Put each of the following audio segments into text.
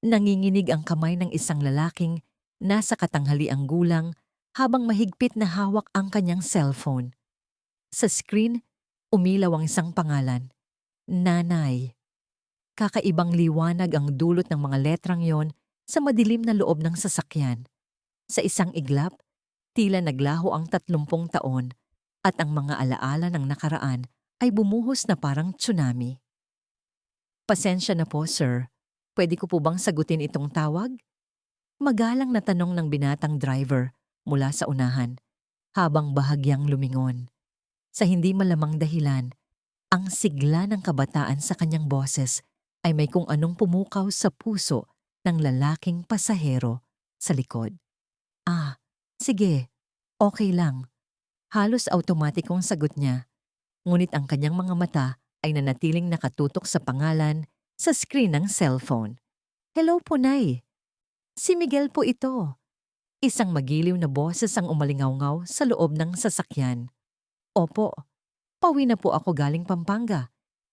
Nanginginig ang kamay ng isang lalaking nasa katanghaliang gulang habang mahigpit na hawak ang kanyang cellphone. Sa screen, umilaw ang isang pangalan, Nanay. Kakaibang liwanag ang dulot ng mga letrang yon sa madilim na loob ng sasakyan. Sa isang iglap, tila naglaho ang 30 taon at ang mga alaala ng nakaraan ay bumuhos na parang tsunami. Pasensya na po, sir. Pwede ko po bang sagutin itong tawag? Magalang na tanong ng binatang driver mula sa unahan habang bahagyang lumingon. Sa hindi malamang dahilan, ang sigla ng kabataan sa kanyang boses ay may kung anong pumukaw sa puso ng lalaking pasahero sa likod. Ah, sige, okay lang. Halos automatikong sagot niya, ngunit ang kanyang mga mata ay nanatiling nakatutok sa pangalan sa screen ng cellphone. Hello po, Nay. Si Miguel po ito. Isang magiliw na boses ang umalingaw sa loob ng sasakyan. Opo, pauwi na po ako galing Pampanga.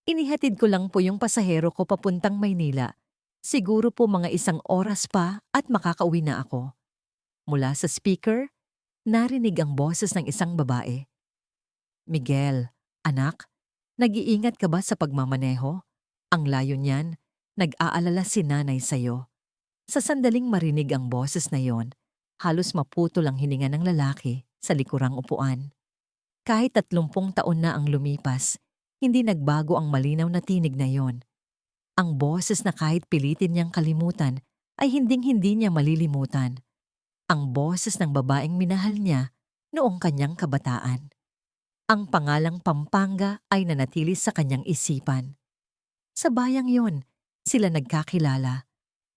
Inihatid ko lang po yung pasahero ko papuntang Maynila. Siguro po mga 1 oras pa at makakauwi na ako. Mula sa speaker, narinig ang boses ng isang babae. Miguel, anak, nag-iingat ka ba sa pagmamaneho? Ang layo niyan, nag-aalala si nanay sa'yo. Sa sandaling marinig ang boses na yon, halos maputol ang hininga ng lalaki sa likurang upuan. Kahit 30 taon na ang lumipas, hindi nagbago ang malinaw na tinig na yon. Ang boses na kahit pilitin niyang kalimutan ay hinding-hindi niya malilimutan. Ang boses ng babaeng minahal niya noong kanyang kabataan. Ang pangalang Pampanga ay nanatili sa kanyang isipan. Sa bayang yon, sila nagkakilala.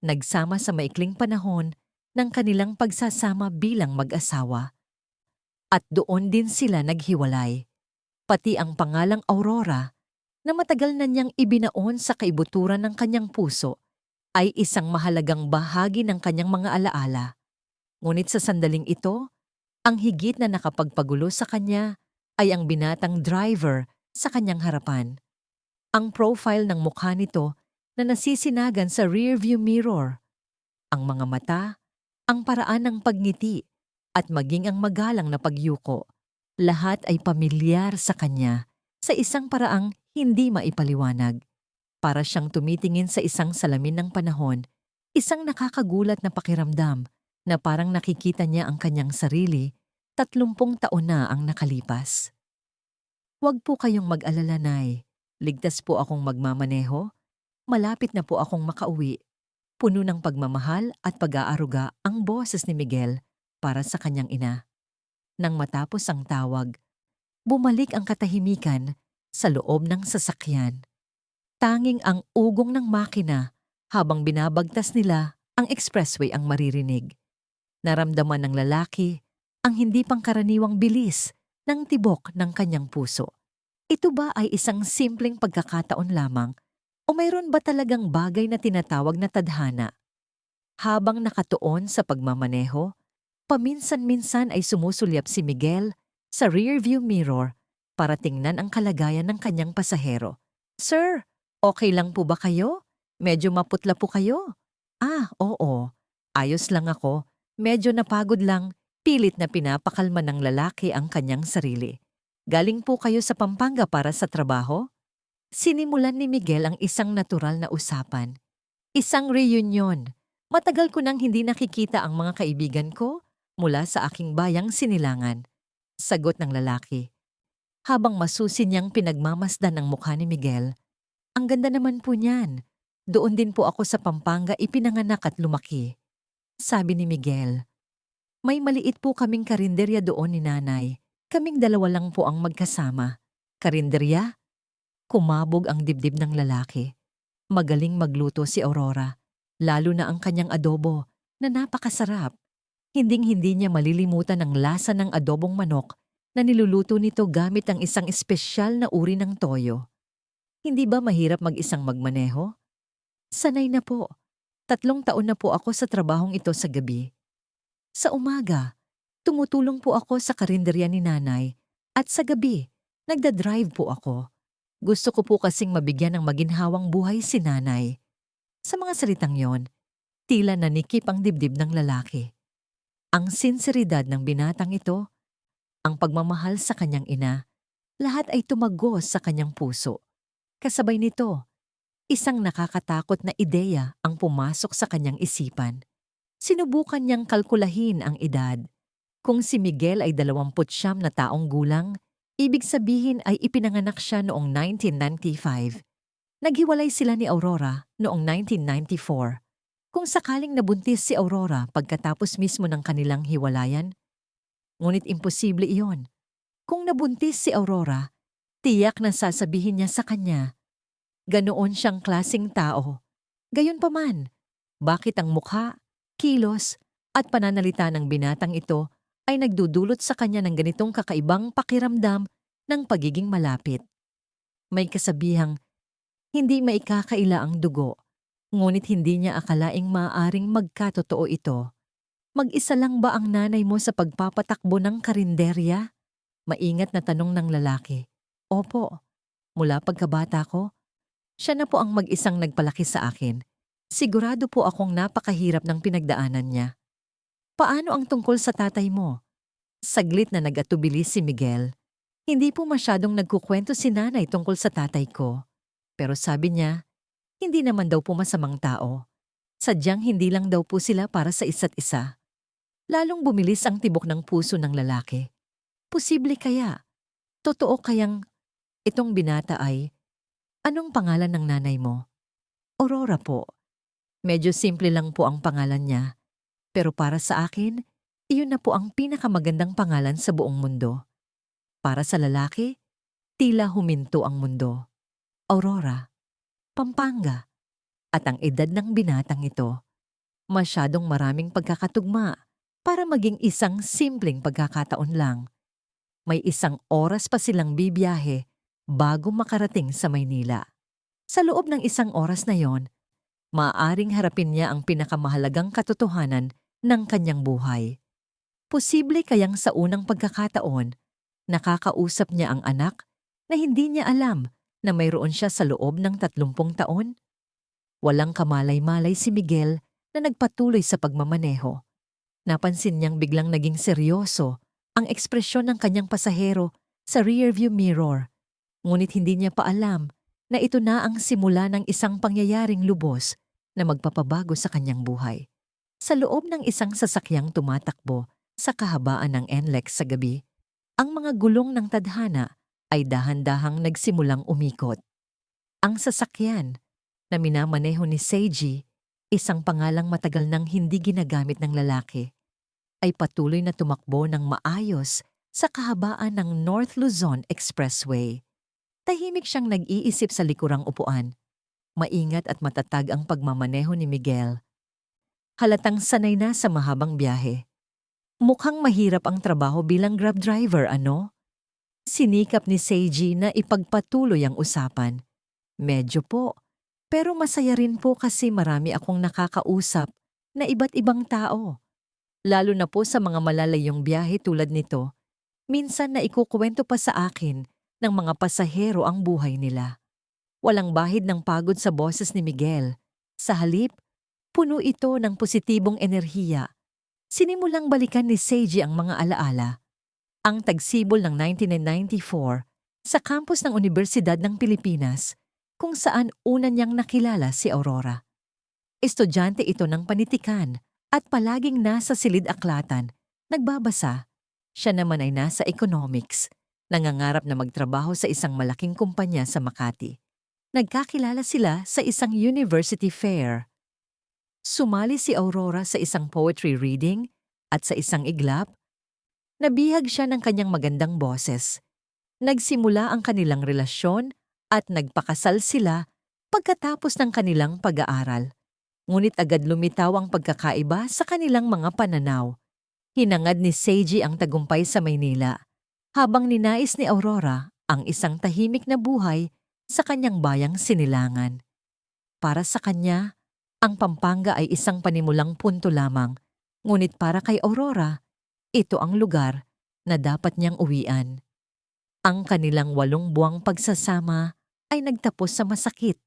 Nagsama sa maikling panahon ng kanilang pagsasama bilang mag-asawa. At doon din sila naghiwalay. Pati ang pangalang Aurora, na matagal na niyang ibinaon sa kaibuturan ng kanyang puso, ay isang mahalagang bahagi ng kanyang mga alaala. Ngunit sa sandaling ito, ang higit na nakapagpagulo sa kanya ay ang binatang driver sa kanyang harapan. Ang profile ng mukha nito na nasisinagan sa rearview mirror. Ang mga mata, ang paraan ng pagngiti, at maging ang magalang na pagyuko, lahat ay pamilyar sa kanya sa isang paraang hindi maipaliwanag. Para siyang tumitingin sa isang salamin ng panahon, isang nakakagulat na pakiramdam na parang nakikita niya ang kanyang sarili 30 taon na ang nakalipas. Huwag po kayong mag-alala, Nay. Ligtas po akong magmamaneho. Malapit na po akong makauwi. Puno ng pagmamahal at pag-aaruga ang boses ni Miguel para sa kanyang ina. Nang matapos ang tawag, bumalik ang katahimikan sa loob ng sasakyan. Tanging ang ugong ng makina habang binabagtas nila ang expressway ang maririnig. Naramdaman ng lalaki ang hindi pangkaraniwang bilis ng tibok ng kanyang puso. Ito ba ay isang simpleng pagkakataon lamang o mayroon ba talagang bagay na tinatawag na tadhana? Habang nakatuon sa pagmamaneho, paminsan-minsan ay sumusulyap si Miguel sa rearview mirror para tingnan ang kalagayan ng kanyang pasahero. Sir, okay lang po ba kayo? Medyo maputla po kayo? Ah, oo. Ayos lang ako. Medyo napagod lang. Pilit na pinapakalma ng lalaki ang kanyang sarili. Galing po kayo sa Pampanga para sa trabaho? Sinimulan ni Miguel ang isang natural na usapan. Isang reunion. Matagal ko nang hindi nakikita ang mga kaibigan ko mula sa aking bayang Sinilangan. Sagot ng lalaki. Habang masusi niyang pinagmamasdan ang mukha ni Miguel, ang ganda naman po niyan. Doon din po ako sa Pampanga ipinanganak at lumaki. Sabi ni Miguel. May maliit po kaming karinderya doon ni nanay. Kaming dalawa lang po ang magkasama. Karinderya? Kumabog ang dibdib ng lalaki. Magaling magluto si Aurora, lalo na ang kanyang adobo na napakasarap. Hinding-hindi niya malilimutan ang lasa ng adobong manok na niluluto nito gamit ang isang espesyal na uri ng toyo. Hindi ba mahirap mag-isang magmaneho? Sanay na po. 3 taon na po ako sa trabahong ito sa gabi. Sa umaga, tumutulong po ako sa karinderya ni nanay at sa gabi, nagdadrive po ako. Gusto ko po kasing mabigyan ng maginhawang buhay si nanay. Sa mga salitang yon, Tila nanikip ang dibdib ng lalaki. Ang sinseridad ng binatang ito, ang pagmamahal sa kanyang ina, lahat ay tumagos sa kanyang puso. Kasabay nito, isang nakakatakot na ideya ang pumasok sa kanyang isipan. Sinubukan niyang kalkulahin ang edad. Kung si Miguel ay 29 na taong gulang, ibig sabihin ay ipinanganak siya noong 1995. Naghiwalay sila ni Aurora noong 1994. Kung sakaling nabuntis si Aurora pagkatapos mismo ng kanilang hiwalayan, ngunit imposible iyon. Kung nabuntis si Aurora, tiyak na sasabihin niya sa kanya, ganoon siyang klasing tao. Gayunpaman, bakit ang mukha, kilos, at pananalita ng binatang ito ay nagdudulot sa kanya ng ganitong kakaibang pakiramdam ng pagiging malapit? May kasabihang, hindi maikakaila ang dugo, ngunit hindi niya akalaing maaaring magkatotoo ito. Mag-isa lang ba ang nanay mo sa pagpapatakbo ng karinderya? Maingat na tanong ng lalaki. Opo, mula pagkabata ko, siya na po ang mag-isang nagpalaki sa akin. Sigurado po akong napakahirap ng pinagdaanan niya. Paano ang tungkol sa tatay mo? Saglit na nag-atubili si Miguel. Hindi po masyadong nagkukwento si nanay tungkol sa tatay ko. Pero sabi niya, hindi naman daw po masamang tao. Sadyang hindi lang daw po sila para sa isa't isa. Lalong bumilis ang tibok ng puso ng lalaki. Posible kaya? Totoo kayang itong binata ay, anong pangalan ng nanay mo? Aurora po. Medyo simple lang po ang pangalan niya. Pero para sa akin, iyon na po ang pinakamagandang pangalan sa buong mundo. Para sa lalaki, tila huminto ang mundo. Aurora, Pampanga. At ang edad ng binatang ito, masyadong maraming pagkakatugma para maging isang simpleng pagkakataon lang. May 1 oras pa silang bibiyahe bago makarating sa Maynila. Sa loob ng 1 oras na yon, maaaring harapin niya ang pinakamahalagang katotohanan ng kanyang buhay. Posible kayang sa unang pagkakataon, nakakausap niya ang anak na hindi niya alam na mayroon siya sa loob ng 30 taon? Walang kamalay-malay si Miguel na nagpatuloy sa pagmamaneho. Napansin niyang biglang naging seryoso ang ekspresyon ng kanyang pasahero sa rearview mirror. Ngunit hindi niya pa alam na ito na ang simula ng isang pangyayaring lubos na magpapabago sa kanyang buhay. Sa loob ng isang sasakyang tumatakbo sa kahabaan ng NLEX sa gabi, ang mga gulong ng tadhana ay dahan-dahang nagsimulang umikot. Ang sasakyan na minamaneho ni Seiji, isang pangalang matagal nang hindi ginagamit ng lalaki, ay patuloy na tumakbo ng maayos sa kahabaan ng North Luzon Expressway. Tahimik siyang nag-iisip sa likurang upuan. Maingat at matatag ang pagmamaneho ni Miguel. Halatang sanay na sa mahabang biyahe. Mukhang mahirap ang trabaho bilang grab driver, ano? Sinikap ni Seiji na ipagpatuloy ang usapan. Medyo po. Pero masaya rin po kasi marami akong nakakausap na iba't ibang tao. Lalo na po sa mga malalayong biyahe tulad nito, minsan na ikukuwento pa sa akin ng mga pasahero ang buhay nila. Walang bahid ng pagod sa boses ni Miguel. Sa halip, puno ito ng positibong enerhiya. Sinimulang balikan ni Seiji ang mga alaala. Ang tagsibol ng 1994 sa campus ng Universidad ng Pilipinas, kung saan una niyang nakilala si Aurora. Estudyante ito ng panitikan at palaging nasa silid-aklatan, nagbabasa. Siya naman ay nasa economics, nangangarap na magtrabaho sa isang malaking kumpanya sa Makati. Nagkakilala sila sa isang university fair. Sumali si Aurora sa isang poetry reading at sa isang iglap. Nabihag siya ng kanyang magandang boses. Nagsimula ang kanilang relasyon at nagpakasal sila pagkatapos ng kanilang pag-aaral. Ngunit agad lumitaw ang pagkakaiba sa kanilang mga pananaw. Hinangad ni Seiji ang tagumpay sa Maynila, habang ninais ni Aurora ang isang tahimik na buhay sa kanyang bayang Sinilangan. Para sa kanya, ang Pampanga ay isang panimulang punto lamang, ngunit para kay Aurora, ito ang lugar na dapat niyang uwian. Ang kanilang 8 buwang pagsasama ay nagtapos sa masakit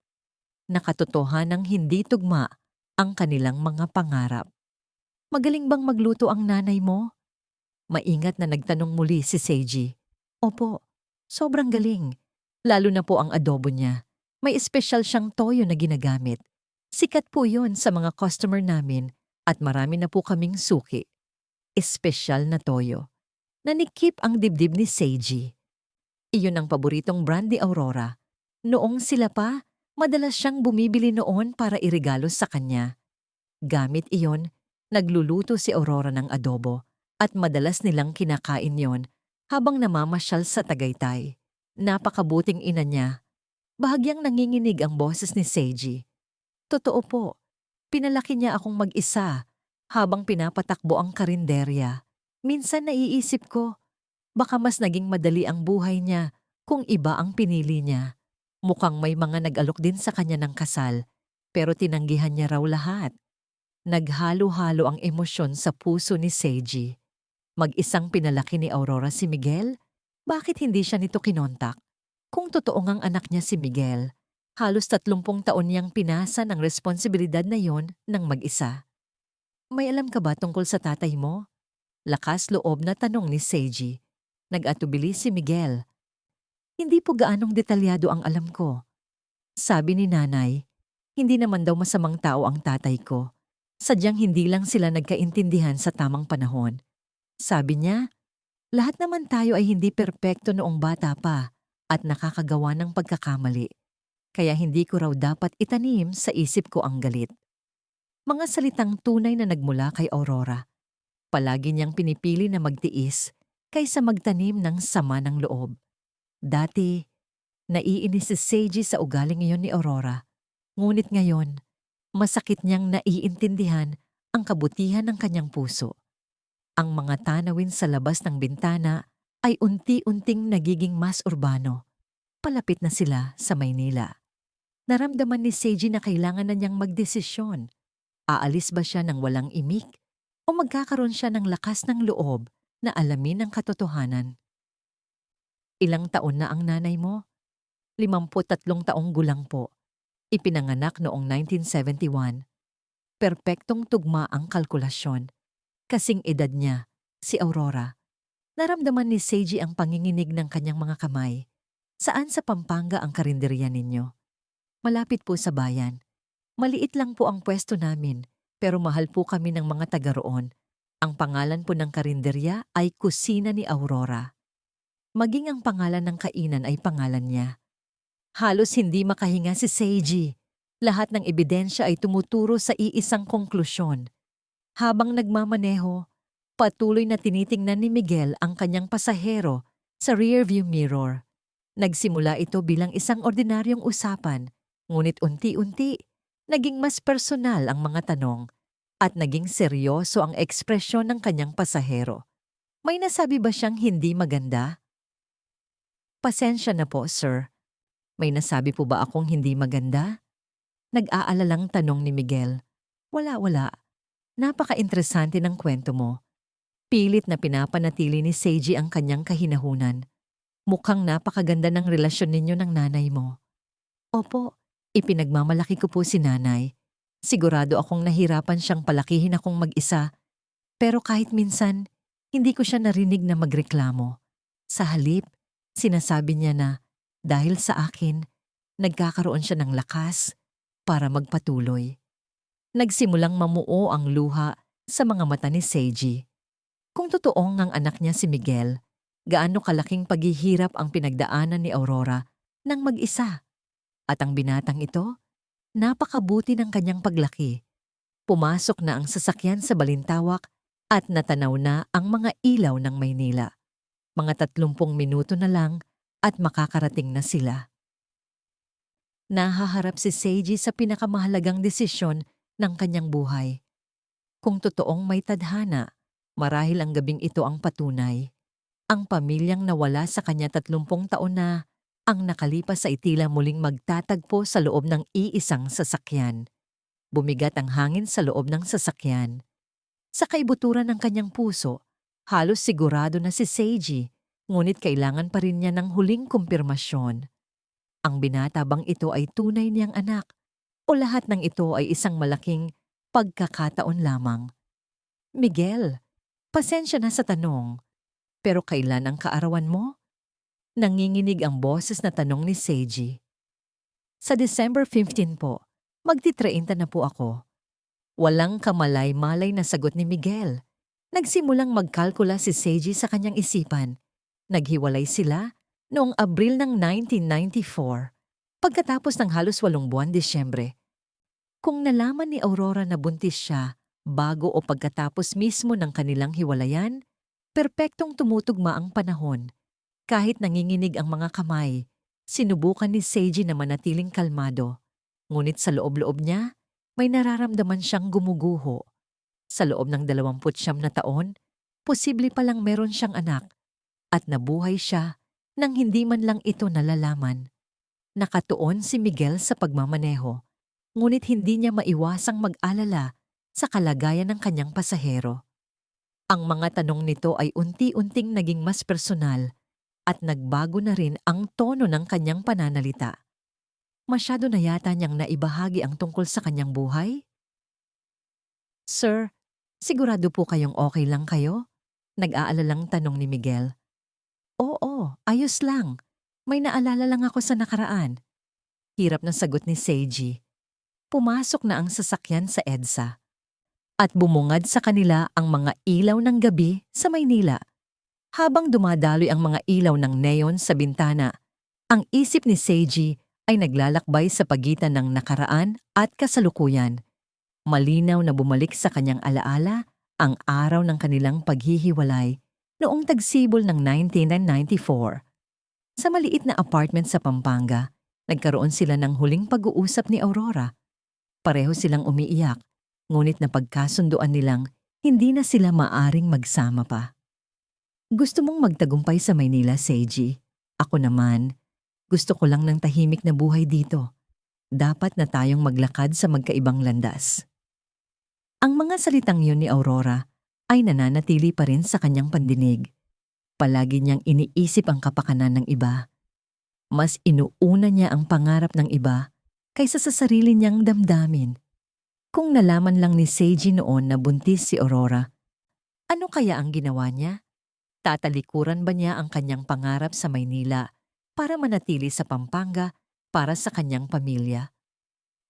na katotohanang hindi tugma ang kanilang mga pangarap. Magaling bang magluto ang nanay mo? Maingat na nagtanong muli si Seiji. Opo, sobrang galing. Lalo na po ang adobo niya. May espesyal siyang toyo na ginagamit. Sikat po yun sa mga customer namin at marami na po kaming suki. Espesyal na toyo. Nanikip ang dibdib ni Seiji. Iyon ang paboritong brand ni Aurora. Noong sila pa, madalas siyang bumibili noon para iregalo sa kanya. Gamit iyon, nagluluto si Aurora ng adobo at madalas nilang kinakain yon habang namamasyal sa Tagaytay. Napakabuting ina niya. Bahagyang nanginginig ang boses ni Seiji. Totoo po, pinalaki niya akong mag-isa habang pinapatakbo ang karinderya. Minsan naiisip ko, baka mas naging madali ang buhay niya kung iba ang pinili niya. Mukhang may mga nag-alok din sa kanya ng kasal, pero tinanggihan niya raw lahat. Naghalo-halo ang emosyon sa puso ni Seiji. Mag-isang pinalaki ni Aurora si Miguel? Bakit hindi siya nito kinontak? Kung totoo ngang anak niya si Miguel, halos 30 taon niyang pinasa ng responsibilidad na yon ng mag-isa. May alam ka ba tungkol sa tatay mo? Lakas loob na tanong ni Seiji. Nag-atubili si Miguel. Hindi po gaanong detalyado ang alam ko. Sabi ni nanay, hindi naman daw masamang tao ang tatay ko. Sadyang hindi lang sila nagkaintindihan sa tamang panahon. Sabi niya, lahat naman tayo ay hindi perpekto noong bata pa at nakakagawa ng pagkakamali. Kaya hindi ko raw dapat itanim sa isip ko ang galit. Mga salitang tunay na nagmula kay Aurora. Palagi niyang pinipili na magtiis kaysa magtanim ng sama ng loob. Dati, naiinis si Seiji sa ugaling iyon ni Aurora. Ngunit ngayon, masakit niyang naiintindihan ang kabutihan ng kanyang puso. Ang mga tanawin sa labas ng bintana ay unti-unting nagiging mas urbano. Palapit na sila sa Maynila. Naramdaman ni Seiji na kailangan na niyang magdesisyon. Aalis ba siya ng walang imik o magkakaroon siya ng lakas ng loob na alamin ang katotohanan? Ilang taon na ang nanay mo? 53 taong gulang po. Ipinanganak noong 1971. Perpektong tugma ang kalkulasyon. Kasing edad niya, si Aurora. Naramdaman ni Seiji ang panginginig ng kanyang mga kamay. Saan sa Pampanga ang karinderya ninyo? Malapit po sa bayan. Maliit lang po ang pwesto namin, pero mahal po kami ng mga taga roon. Ang pangalan po ng karinderya ay Kusina ni Aurora. Maging ang pangalan ng kainan ay pangalan niya. Halos hindi makahinga si Seiji. Lahat ng ebidensya ay tumuturo sa iisang konklusyon. Habang nagmamaneho, patuloy na tinitingnan ni Miguel ang kanyang pasahero sa rearview mirror. Nagsimula ito bilang isang ordinaryong usapan, ngunit unti-unti, naging mas personal ang mga tanong at naging seryoso ang ekspresyon ng kanyang pasahero. May nasabi ba siyang hindi maganda? Pasensya na po, sir. May nasabi po ba akong hindi maganda? Nag-aalalang tanong ni Miguel. Wala. Napaka-interesante ng kwento mo. Pilit na pinapanatili ni Seiji ang kanyang kahinahunan. Mukhang napakaganda ng relasyon ninyo ng nanay mo. Opo, ipinagmamalaki ko po si nanay. Sigurado akong nahirapan siyang palakihin akong mag-isa. Pero kahit minsan, hindi ko siya narinig na magreklamo. Sa halip, sinasabi niya na dahil sa akin, nagkakaroon siya ng lakas para magpatuloy. Nagsimulang mamuo ang luha sa mga mata ni Seiji. Kung totoong ang anak niya si Miguel, gaano kalaking paghihirap ang pinagdaanan ni Aurora nang mag-isa. At ang binatang ito, napakabuti ng kanyang paglaki. Pumasok na ang sasakyan sa Balintawak at natanaw na ang mga ilaw ng Maynila. Mga 30 minuto na lang at makakarating na sila. Nahaharap si Seiji sa pinakamahalagang desisyon ng kanyang buhay. Kung totoong may tadhana, marahil ang gabing ito ang patunay. Ang pamilyang nawala sa kanya 30 taon na ang nakalipas ay tila muling magtatagpo sa loob ng iisang sasakyan. Bumigat ang hangin sa loob ng sasakyan. Sa kaibuturan ng kanyang puso, halos sigurado na si Seiji, ngunit kailangan pa rin niya ng huling kumpirmasyon. Ang binata bang ito ay tunay niyang anak o lahat ng ito ay isang malaking pagkakataon lamang. Miguel, pasensya na sa tanong, pero kailan ang kaarawan mo? Nanginginig ang boses na tanong ni Seiji. Sa December 15 po, magti-30 na po ako. Walang kamalay-malay na sagot ni Miguel. Nagsimulang magkalkula si Seiji sa kanyang isipan. Naghiwalay sila noong Abril ng 1994, pagkatapos ng halos 8 buwan Disyembre. Kung nalaman ni Aurora na buntis siya bago o pagkatapos mismo ng kanilang hiwalayan, perpektong tumutugma ang panahon. Kahit nanginginig ang mga kamay, sinubukan ni Seiji na manatiling kalmado. Ngunit sa loob-loob niya, may nararamdaman siyang gumuguho. Sa loob ng 29 na taon, posible palang meron siyang anak at nabuhay siya nang hindi man lang ito nalalaman. Nakatuon si Miguel sa pagmamaneho, ngunit hindi niya maiwasang mag-alala sa kalagayan ng kanyang pasahero. Ang mga tanong nito ay unti-unting naging mas personal at nagbago na rin ang tono ng kanyang pananalita. Masyado na yata niyang naibahagi ang tungkol sa kanyang buhay? Sir, sigurado po kayong okay lang kayo? Nag-aalalang tanong ni Miguel. Oo, ayos lang. May naalala lang ako sa nakaraan. Hirap na sagot ni Seiji. Pumasok na ang sasakyan sa EDSA. At bumungad sa kanila ang mga ilaw ng gabi sa Maynila. Habang dumadaloy ang mga ilaw ng neon sa bintana, ang isip ni Seiji ay naglalakbay sa pagitan ng nakaraan at kasalukuyan. Malinaw na bumalik sa kanyang alaala ang araw ng kanilang paghihiwalay noong tagsibol ng 1994. Sa maliit na apartment sa Pampanga, nagkaroon sila ng huling pag-uusap ni Aurora. Pareho silang umiiyak, ngunit napagkasunduan nilang hindi na sila maaring magsama pa. Gusto mong magtagumpay sa Maynila, Seiji. Ako naman, gusto ko lang ng tahimik na buhay dito. Dapat na tayong maglakad sa magkaibang landas. Ang mga salitang yun ni Aurora ay nananatili pa rin sa kanyang pandinig. Palagi niyang iniisip ang kapakanan ng iba. Mas inuuna niya ang pangarap ng iba kaysa sa sarili niyang damdamin. Kung nalaman lang ni Seiji noon na buntis si Aurora, ano kaya ang ginawa niya? Tatalikuran ba niya ang kanyang pangarap sa Maynila para manatili sa Pampanga para sa kanyang pamilya?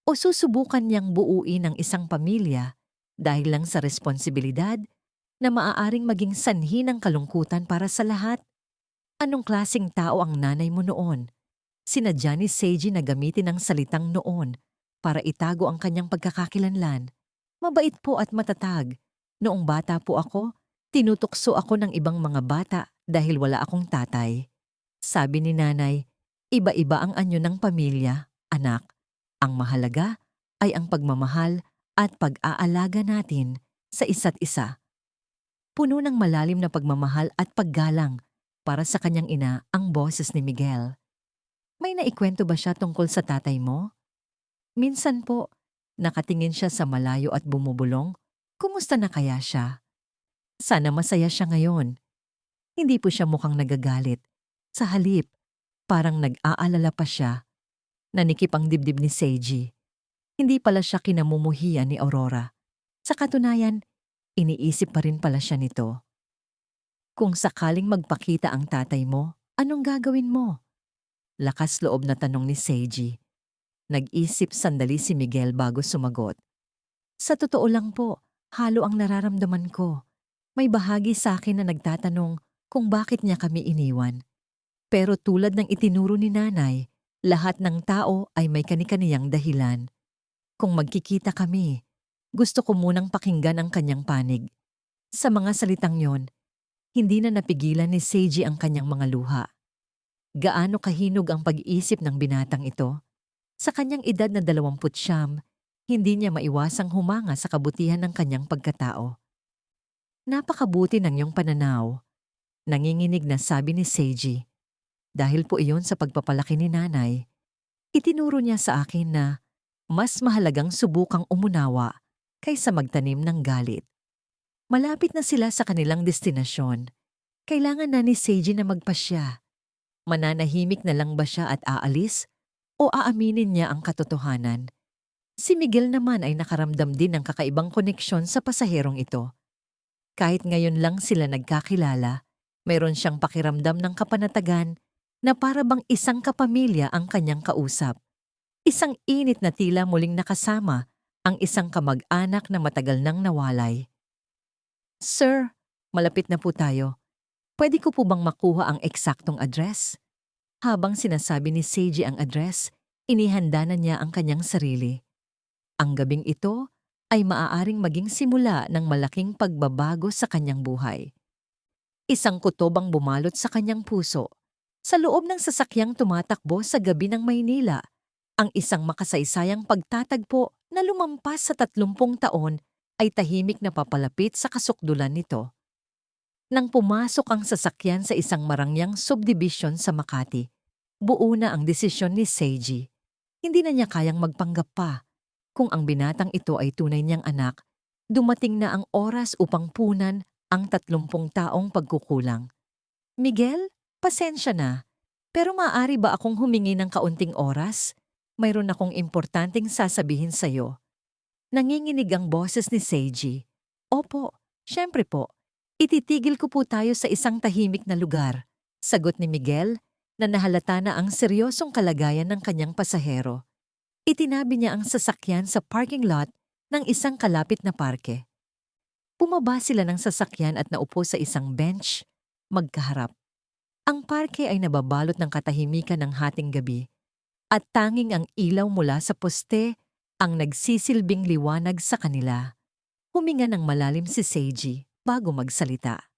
O susubukan niyang buuin ang isang pamilya dahil lang sa responsibilidad na maaaring maging sanhi ng kalungkutan para sa lahat? Anong klaseng tao ang nanay mo noon? Sinadya ni Seiji na gamitin ang salitang noon para itago ang kanyang pagkakakilanlan. Mabait po at matatag. Noong bata po ako, tinutukso ako ng ibang mga bata dahil wala akong tatay. Sabi ni nanay, iba-iba ang anyo ng pamilya, anak. Ang mahalaga ay ang pagmamahal at pag-aalaga natin sa isa't isa. Puno ng malalim na pagmamahal at paggalang para sa kanyang ina ang boses ni Miguel. May naikwento ba siya tungkol sa tatay mo? Minsan po, nakatingin siya sa malayo at bumubulong. Kumusta na kaya siya? Sana masaya siya ngayon. Hindi po siya mukhang nagagalit. Sa halip, parang nag-aalala pa siya. Nanikip ang dibdib ni Seiji. Hindi pala siya kinamumuhian ni Aurora. Sa katunayan, iniisip pa rin pala siya nito. Kung sakaling magpakita ang tatay mo, anong gagawin mo? Lakas loob na tanong ni Seiji. Nag-isip sandali si Miguel bago sumagot. Sa totoo lang po, halo ang nararamdaman ko. May bahagi sa akin na nagtatanong kung bakit niya kami iniwan. Pero tulad ng itinuro ni nanay, lahat ng tao ay may kani-kaniyang dahilan. Kung magkikita kami, gusto ko munang pakinggan ang kanyang panig. Sa mga salitang yon, hindi na napigilan ni Seiji ang kanyang mga luha. Gaano kahinog ang pag-iisip ng binatang ito? Sa kanyang edad na 29, hindi niya maiwasang humanga sa kabutihan ng kanyang pagkatao. Napakabuti ng iyong pananaw, nanginginig na sabi ni Seiji. Dahil po iyon sa pagpapalaki ni nanay, itinuro niya sa akin na mas mahalagang subukang umunawa kaysa magtanim ng galit. Malapit na sila sa kanilang destinasyon. Kailangan na ni Seiji na magpasya. Mananahimik na lang ba siya at aalis o aaminin niya ang katotohanan? Si Miguel naman ay nakaramdam din ng kakaibang koneksyon sa pasaherong ito. Kahit ngayon lang sila nagkakilala, mayroon siyang pakiramdam ng kapanatagan na para bang isang kapamilya ang kanyang kausap. Isang init na tila muling nakasama ang isang kamag-anak na matagal nang nawalay. Sir, malapit na po tayo. Pwede ko po bang makuha ang eksaktong address? Habang sinasabi ni Seiji ang address, inihanda na niya ang kanyang sarili. Ang gabing ito ay maaaring maging simula ng malaking pagbabago sa kanyang buhay. Isang kutob ang bumalot sa kanyang puso. Sa loob ng sasakyang tumatakbo sa gabi ng Maynila, ang isang makasaysayang pagtatagpo na lumampas sa 30 taon ay tahimik na papalapit sa kasukdulan nito. Nang pumasok ang sasakyan sa isang marangyang subdivision sa Makati, buo na ang desisyon ni Seiji. Hindi na niya kayang magpanggap pa. Kung ang binatang ito ay tunay niyang anak, dumating na ang oras upang punan ang 30 taong pagkukulang. Miguel, pasensya na. Pero maaari ba akong humingi ng kaunting oras? Mayroon akong importanteng sasabihin sa'yo. Nanginginig ang boses ni Seiji. Opo, syempre po. Ititigil ko po tayo sa isang tahimik na lugar. Sagot ni Miguel na nahalata na ang seryosong kalagayan ng kanyang pasahero. Itinabi niya ang sasakyan sa parking lot ng isang kalapit na parke. Bumaba sila ng sasakyan at naupo sa isang bench, magkaharap. Ang parke ay nababalot ng katahimikan ng hating gabi at tanging ang ilaw mula sa poste ang nagsisilbing liwanag sa kanila. Huminga ng malalim si Seiji bago magsalita.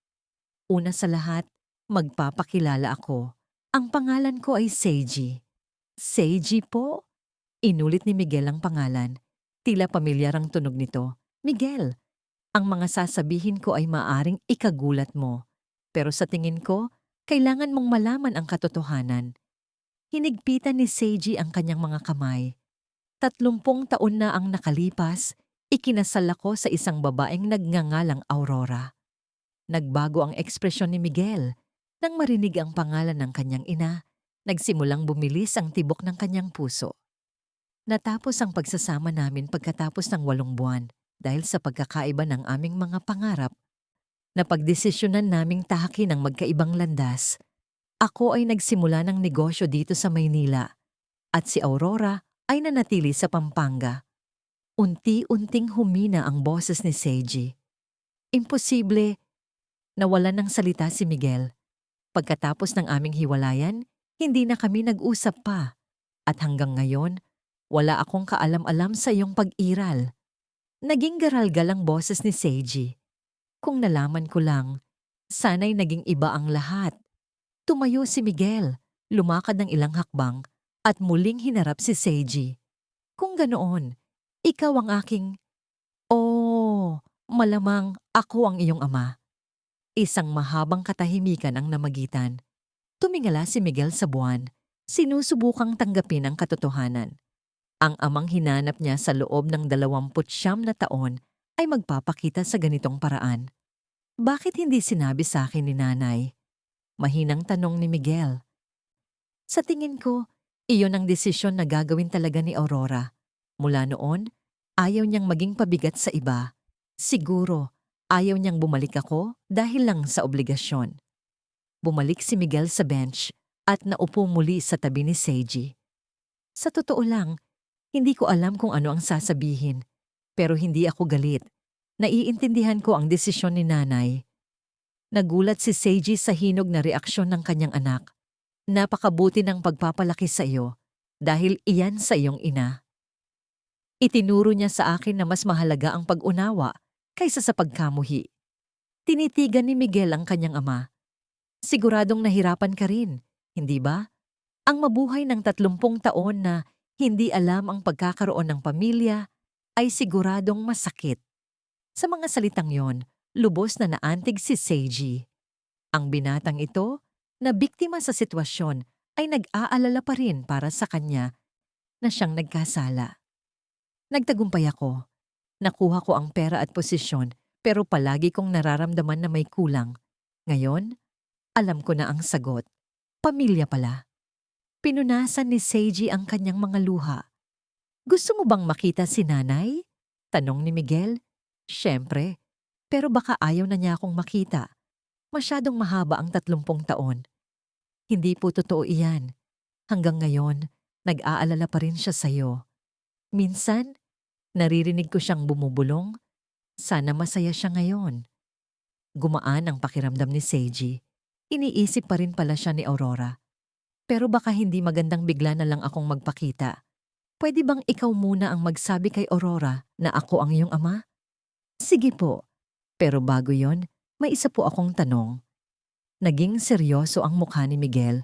Una sa lahat, magpapakilala ako. Ang pangalan ko ay Seiji. Seiji po? Inulit ni Miguel ang pangalan. Tila pamilyar ang tunog nito. Miguel, ang mga sasabihin ko ay maaring ikagulat mo. Pero sa tingin ko, kailangan mong malaman ang katotohanan. Hinigpitan ni Seiji ang kanyang mga kamay. 30 taon na ang nakalipas, ikinasal ako sa isang babaeng nagngangalang Aurora. Nagbago ang ekspresyon ni Miguel nang marinig ang pangalan ng kanyang ina. Nagsimulang bumilis ang tibok ng kanyang puso. Natapos ang pagsasama namin pagkatapos ng 8 buwan dahil sa pagkakaiba ng aming mga pangarap. Napagdesisyonan naming tahakin ang magkaibang landas. Ako ay nagsimula ng negosyo dito sa Maynila at si Aurora ay nanatili sa Pampanga. Unti-unting humina ang boses ni Seiji. Imposible. Nawalan ng salita si Miguel. Pagkatapos ng aming hiwalayan, hindi na kami nag-usap pa. At hanggang ngayon, wala akong kaalam-alam sa iyong pag-iral. Naging garalgal ang boses ni Seiji. Kung nalaman ko lang, sana'y naging iba ang lahat. Tumayo si Miguel, lumakad ng ilang hakbang, at muling hinarap si Seiji. Kung ganoon, ikaw ang aking... Oh, malamang ako ang iyong ama. Isang mahabang katahimikan ang namagitan. Tumingala si Miguel sa buwan, sinusubukang tanggapin ang katotohanan. Ang amang hinanap niya sa loob ng 29 na taon ay magpapakita sa ganitong paraan. Bakit hindi sinabi sa akin ni nanay? Mahinang tanong ni Miguel. Sa tingin ko, iyon ang desisyon na gagawin talaga ni Aurora. Mula noon, ayaw niyang maging pabigat sa iba. Siguro, ayaw niyang bumalik ako dahil lang sa obligasyon. Bumalik si Miguel sa bench at naupo muli sa tabi ni Seiji. Sa totoo lang, hindi ko alam kung ano ang sasabihin. Pero hindi ako galit. Naiintindihan ko ang desisyon ni nanay. Nagulat si Seiji sa hinog na reaksyon ng kanyang anak. Napakabuti ng pagpapalaki sa iyo dahil iyan sa iyong ina. Itinuro niya sa akin na mas mahalaga ang pag-unawa kaysa sa pagkamuhi. Tinitigan ni Miguel ang kanyang ama. Siguradong nahirapan ka rin, hindi ba? Ang mabuhay ng 30 taon na hindi alam ang pagkakaroon ng pamilya ay siguradong masakit. Sa mga salitang yon, lubos na naantig si Seiji. Ang binatang ito, na biktima sa sitwasyon, ay nag-aalala pa rin para sa kanya na siyang nagkasala. Nagtagumpay ako. Nakuha ko ang pera at posisyon pero palagi kong nararamdaman na may kulang. Ngayon, alam ko na ang sagot. Pamilya pala. Pinunasan ni Seiji ang kanyang mga luha. Gusto mo bang makita si nanay? Tanong ni Miguel. Siyempre, pero baka ayaw na niya akong makita. Masyadong mahaba ang 30 taon. Hindi po totoo iyan. Hanggang ngayon, nag-aalala pa rin siya sa'yo. Minsan, naririnig ko siyang bumubulong. Sana masaya siya ngayon. Gumaan ang pakiramdam ni Seiji. Iniisip pa rin pala siya ni Aurora. Pero baka hindi magandang bigla na lang akong magpakita. Pwede bang ikaw muna ang magsabi kay Aurora na ako ang iyong ama? Sige po. Pero bago yon, may isa po akong tanong. Naging seryoso ang mukha ni Miguel.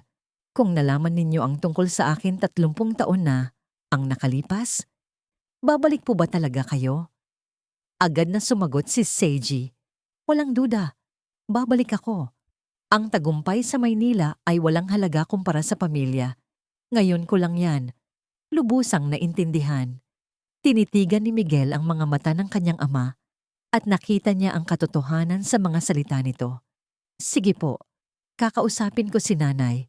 Kung nalaman ninyo ang tungkol sa akin 30 taon na ang nakalipas, babalik po ba talaga kayo? Agad na sumagot si Seiji. Walang duda, babalik ako. Ang tagumpay sa Maynila ay walang halaga kumpara sa pamilya. Ngayon ko lang yan. Lubusang naintindihan. Tinitigan ni Miguel ang mga mata ng kanyang ama at nakita niya ang katotohanan sa mga salita nito. Sige po, kakausapin ko si nanay.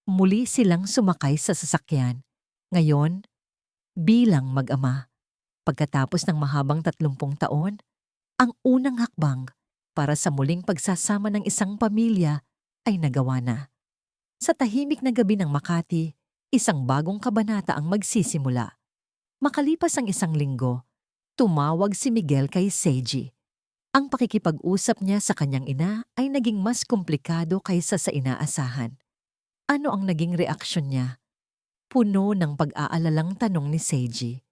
Muli silang sumakay sa sasakyan. Ngayon, bilang mag-ama. Pagkatapos ng mahabang 30 taon, ang unang hakbang para sa muling pagsasama ng isang pamilya ay nagawa na. Sa tahimik na gabi ng Makati, isang bagong kabanata ang magsisimula. Makalipas ang isang linggo, tumawag si Miguel kay Seiji. Ang pakikipag-usap niya sa kanyang ina ay naging mas komplikado kaysa sa inaasahan. Ano ang naging reaksyon niya? Puno ng pag-aalalang tanong ni Seiji.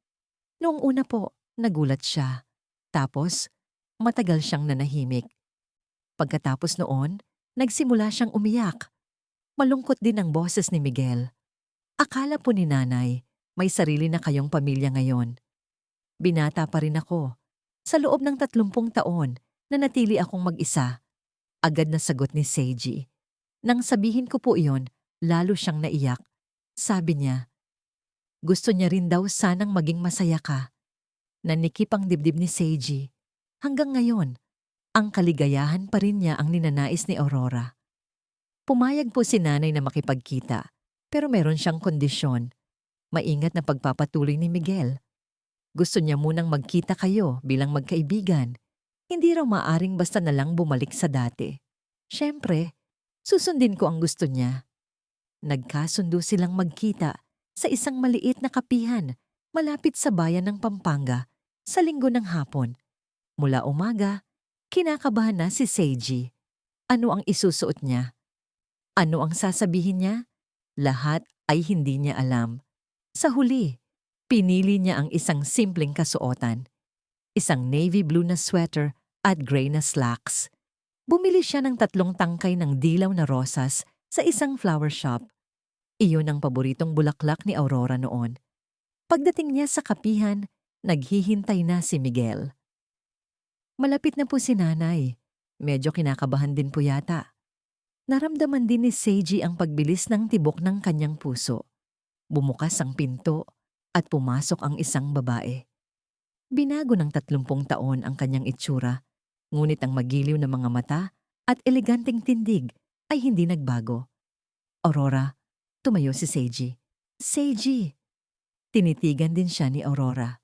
Noong una po, nagulat siya. Tapos, matagal siyang nanahimik. Pagkatapos noon, nagsimula siyang umiyak. Malungkot din ang boses ni Miguel. Akala po ni nanay, may sarili na kayong pamilya ngayon. Binata pa rin ako. Sa loob ng 30 taon, nanatili akong mag-isa. Agad na sagot ni Seiji. Nang sabihin ko po iyon, lalo siyang naiyak. Sabi niya, gusto niya rin daw sanang maging masaya ka. Nanikip ang dibdib ni Seiji. Hanggang ngayon, ang kaligayahan pa rin niya ang ninanais ni Aurora. Pumayag po si nanay na makipagkita, pero meron siyang kondisyon. Maingat na pagpapatuloy ni Miguel. Gusto niya munang magkita kayo bilang magkaibigan. Hindi raw maaring basta na lang bumalik sa dati. Siyempre, susundin ko ang gusto niya. Nagkasundo silang magkita sa isang maliit na kapihan malapit sa bayan ng Pampanga sa linggo ng hapon. Mula umaga, kinakabahan na si Seiji. Ano ang isusuot niya? Ano ang sasabihin niya? Lahat ay hindi niya alam. Sa huli, pinili niya ang isang simpleng kasuotan. Isang navy blue na sweater at gray na slacks. Bumili siya ng 3 tangkay ng dilaw na rosas sa isang flower shop. Iyon ang paboritong bulaklak ni Aurora noon. Pagdating niya sa kapihan, naghihintay na si Miguel. Malapit na po si nanay. Medyo kinakabahan din po yata. Naramdaman din ni Seiji ang pagbilis ng tibok ng kanyang puso. Bumukas ang pinto at pumasok ang isang babae. Binago ng 30 taon ang kanyang itsura, ngunit ang magiliw na mga mata at eleganteng tindig ay hindi nagbago. Aurora, tumayo si Seiji. Seiji! Tinitigan din siya ni Aurora.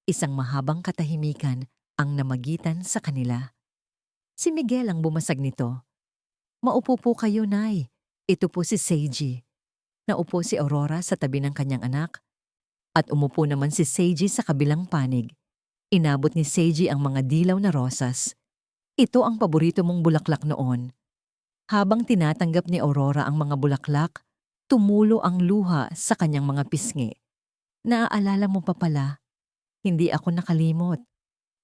Isang mahabang katahimikan ang namagitan sa kanila. Si Miguel ang bumasag nito. Maupo po kayo, Nay. Ito po si Seiji. Naupo si Aurora sa tabi ng kanyang anak. At umupo naman si Seiji sa kabilang panig. Inabot ni Seiji ang mga dilaw na rosas. Ito ang paborito mong bulaklak noon. Habang tinatanggap ni Aurora ang mga bulaklak, tumulo ang luha sa kanyang mga pisngi. Naaalala mo pa pala, hindi ako nakalimot.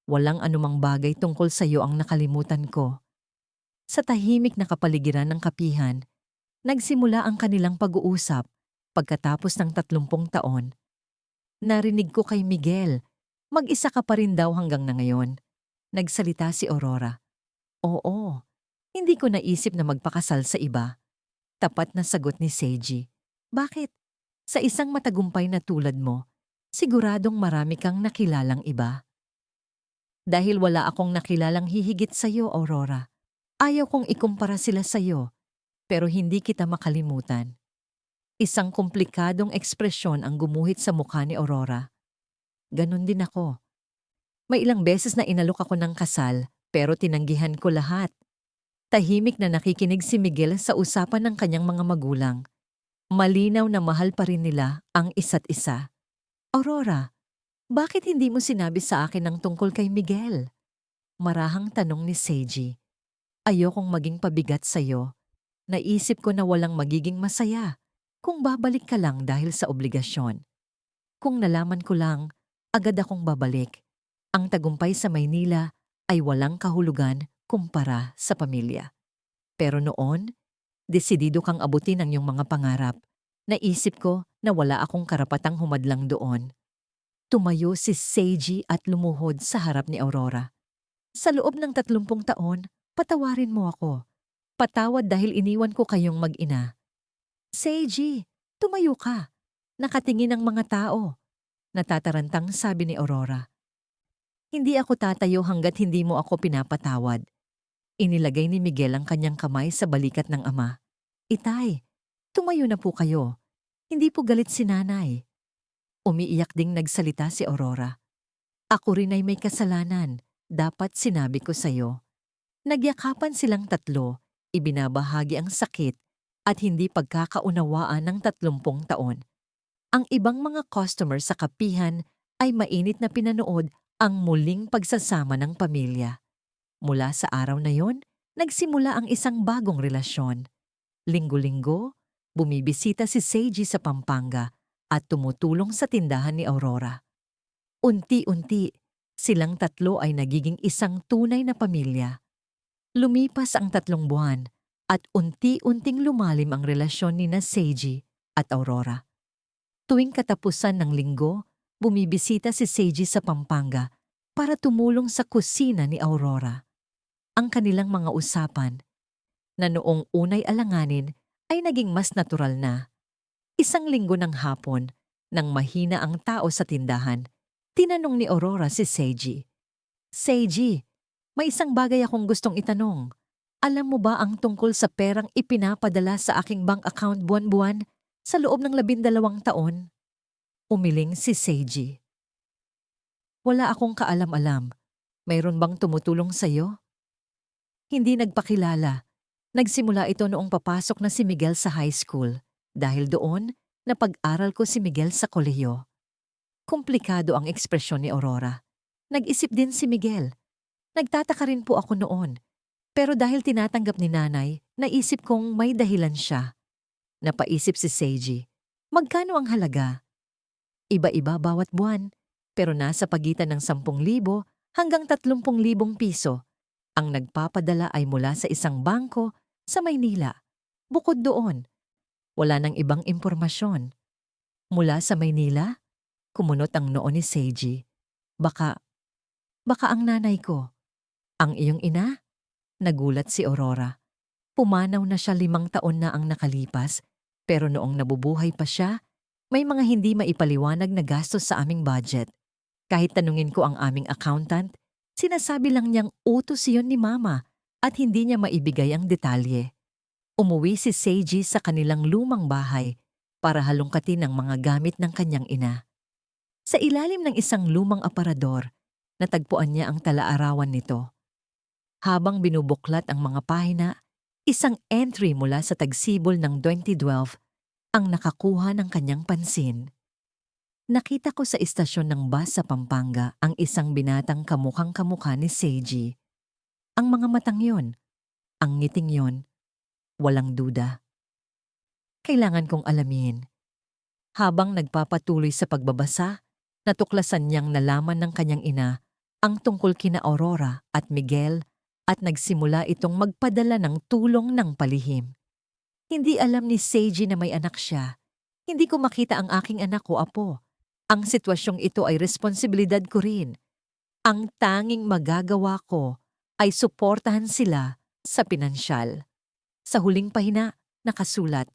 Walang anumang bagay tungkol sa iyo ang nakalimutan ko. Sa tahimik na kapaligiran ng kapihan, nagsimula ang kanilang pag-uusap pagkatapos ng 30 taon. Narinig ko kay Miguel, mag-isa ka pa rin daw hanggang na ngayon. Nagsalita si Aurora. Oo, hindi ko naisip na magpakasal sa iba. Tapat na sagot ni Seiji. Bakit? Sa isang matagumpay na tulad mo, siguradong marami kang nakilalang iba. Dahil wala akong nakilalang hihigit sa iyo, Aurora. Ayaw kong ikumpara sila sa iyo, pero hindi kita makalimutan. Isang komplikadong ekspresyon ang gumuhit sa mukha ni Aurora. Ganon din ako. May ilang beses na inalok ako ng kasal pero tinanggihan ko lahat. Tahimik na nakikinig si Miguel sa usapan ng kanyang mga magulang. Malinaw na mahal pa rin nila ang isa't isa. Aurora, bakit hindi mo sinabi sa akin ang tungkol kay Miguel? Marahang tanong ni Seiji. Ayokong maging pabigat sa'yo. Naisip ko na walang magiging masaya kung babalik ka lang dahil sa obligasyon. Kung nalaman ko lang, agad akong babalik. Ang tagumpay sa Maynila ay walang kahulugan kumpara sa pamilya. Pero noon, desidido kang abutin ang iyong mga pangarap. Naisip ko na wala akong karapatang humadlang doon. Tumayo si Seiji at lumuhod sa harap ni Aurora. Sa loob ng 30 taon, patawarin mo ako. Patawad dahil iniwan ko kayong mag-ina. Seiji, tumayo ka. Nakatingin ang mga tao. Natatarantang sabi ni Aurora. Hindi ako tatayo hanggat hindi mo ako pinapatawad. Inilagay ni Miguel ang kanyang kamay sa balikat ng ama. Itay, tumayo na po kayo. Hindi po galit si nanay. Umiiyak ding nagsalita si Aurora. Ako rin ay may kasalanan. Dapat sinabi ko sa'yo. Nagyakapan silang tatlo, ibinabahagi ang sakit at hindi pagkakaunawaan ng 30 taon. Ang ibang mga customer sa kapihan ay mainit na pinanood ang muling pagsasama ng pamilya. Mula sa araw na yon, nagsimula ang isang bagong relasyon. Linggo-linggo, bumibisita si Seiji sa Pampanga at tumutulong sa tindahan ni Aurora. Unti-unti, silang tatlo ay nagiging isang tunay na pamilya. Lumipas ang 3 buwan at unti-unting lumalim ang relasyon ni Seiji at Aurora. Tuwing katapusan ng linggo, bumibisita si Seiji sa Pampanga para tumulong sa kusina ni Aurora. Ang kanilang mga usapan, na noong unay alanganin, ay naging mas natural na. Isang linggo ng hapon, nang mahina ang tao sa tindahan, tinanong ni Aurora si Seiji. Seiji, may isang bagay akong gustong itanong. Alam mo ba ang tungkol sa perang ipinapadala sa aking bank account buwan-buwan sa loob ng 12 taon? Umiling si Seiji. Wala akong kaalam-alam. Mayroon bang tumutulong sa'yo? Hindi nagpakilala. Nagsimula ito noong papasok na si Miguel sa high school. Dahil doon, napag-aral ko si Miguel sa kolehiyo. Komplikado ang ekspresyon ni Aurora. Nag-isip din si Miguel. Nagtataka rin po ako noon. Pero dahil tinatanggap ni nanay, naisip kong may dahilan siya. Napaisip si Seiji. Magkano ang halaga? Iba-iba bawat buwan, pero nasa pagitan ng 10,000 hanggang 30,000 piso. Ang nagpapadala ay mula sa isang bangko sa Maynila. Bukod doon, wala nang ibang impormasyon. Mula sa Maynila? Kumunot ang noo ni Seiji. Baka ang nanay ko. Ang iyong ina? Nagulat si Aurora. Pumanaw na siya 5 taon na ang nakalipas, pero noong nabubuhay pa siya, may mga hindi maipaliwanag na gastos sa aming budget. Kahit tanungin ko ang aming accountant, sinasabi lang niyang utos iyon ni Mama at hindi niya maibigay ang detalye. Umuwi si Seiji sa kanilang lumang bahay para halongkatin ang mga gamit ng kanyang ina. Sa ilalim ng isang lumang aparador, natagpuan niya ang tala-arawan nito. Habang binubuklat ang mga pahina, isang entry mula sa tagsibol ng 2012 ang nakakuha ng kanyang pansin. Nakita ko sa istasyon ng bus sa Pampanga ang isang binatang kamukhang-kamukha ni Seiji. Ang mga matang yon, ang ngiting yon, walang duda. Kailangan kong alamin. Habang nagpapatuloy sa pagbabasa, natuklasan niyang nalaman ng kanyang ina ang tungkol kina Aurora at Miguel at nagsimula itong magpadala ng tulong ng palihim. Hindi alam ni Seiji na may anak siya. Hindi ko makita ang aking anak o apo. Ang sitwasyong ito ay responsibilidad ko rin. Ang tanging magagawa ko ay suportahan sila sa pinansyal. Sa huling pahina, nakasulat,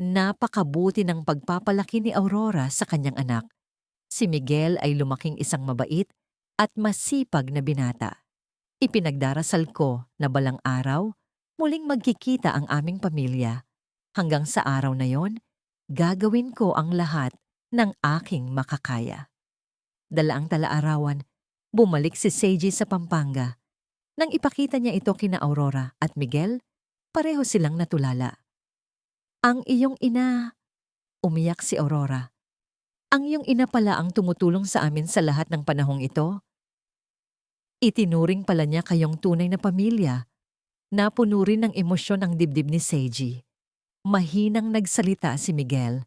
napakabuti ng pagpapalaki ni Aurora sa kanyang anak. Si Miguel ay lumaking isang mabait at masipag na binata. Ipinagdarasal ko na balang araw, muling magkikita ang aming pamilya. Hanggang sa araw na yon, gagawin ko ang lahat ng aking makakaya. Dala ang talaarawan, bumalik si Seiji sa Pampanga. Nang ipakita niya ito kina Aurora at Miguel, pareho silang natulala. Ang iyong ina, umiyak si Aurora. Ang iyong ina pala ang tumutulong sa amin sa lahat ng panahong ito. Itinuring pala niya kayong tunay na pamilya. Napuno rin ng emosyon ang dibdib ni Seiji. Mahinang nagsalita si Miguel.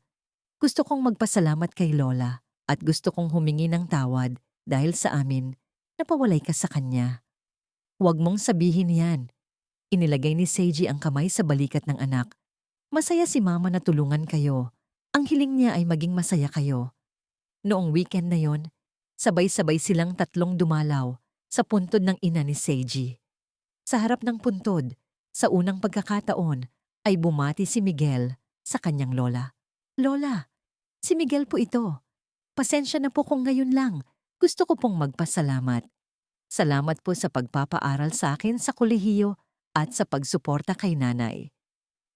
Gusto kong magpasalamat kay Lola at gusto kong humingi ng tawad dahil sa amin napawalay ka sa kanya. Huwag mong sabihin yan. Inilagay ni Seiji ang kamay sa balikat ng anak. Masaya si Mama na tulungan kayo. Ang hiling niya ay maging masaya kayo. Noong weekend na yon, sabay-sabay silang tatlong dumalaw sa puntod ng ina ni Seiji. Sa harap ng puntod, sa unang pagkakataon, ay bumati si Miguel sa kanyang lola. Lola, si Miguel po ito. Pasensya na po kung ngayon lang. Gusto ko pong magpasalamat. Salamat po sa pagpapaaral sa akin sa kolehiyo at sa pagsuporta kay nanay.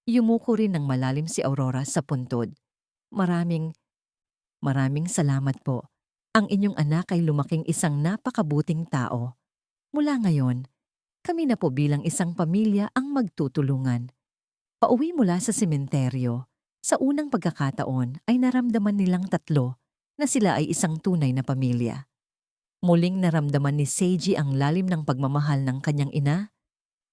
Yumuko rin ng malalim si Aurora sa puntod. Maraming salamat po. Ang inyong anak ay lumaking isang napakabuting tao. Mula ngayon, kami na po bilang isang pamilya ang magtutulungan. Pauwi mula sa sementeryo, sa unang pagkakataon ay naramdaman nilang tatlo na sila ay isang tunay na pamilya. Muling naramdaman ni Seiji ang lalim ng pagmamahal ng kanyang ina,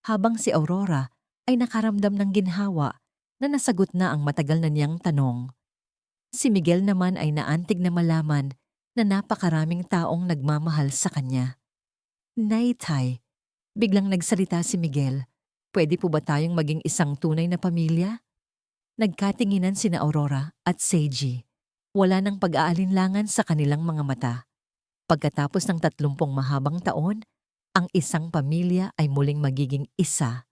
habang si Aurora ay nakaramdam ng ginhawa na nasagot na ang matagal na niyang tanong. Si Miguel naman ay naantig na malaman na napakaraming taong nagmamahal sa kanya. Nay, Tay, biglang nagsalita si Miguel, pwede po ba tayong maging isang tunay na pamilya? Nagkatinginan sina Aurora at Seiji. Wala nang pag-aalinlangan sa kanilang mga mata. Pagkatapos ng 30 mahabang taon, ang isang pamilya ay muling magiging isa.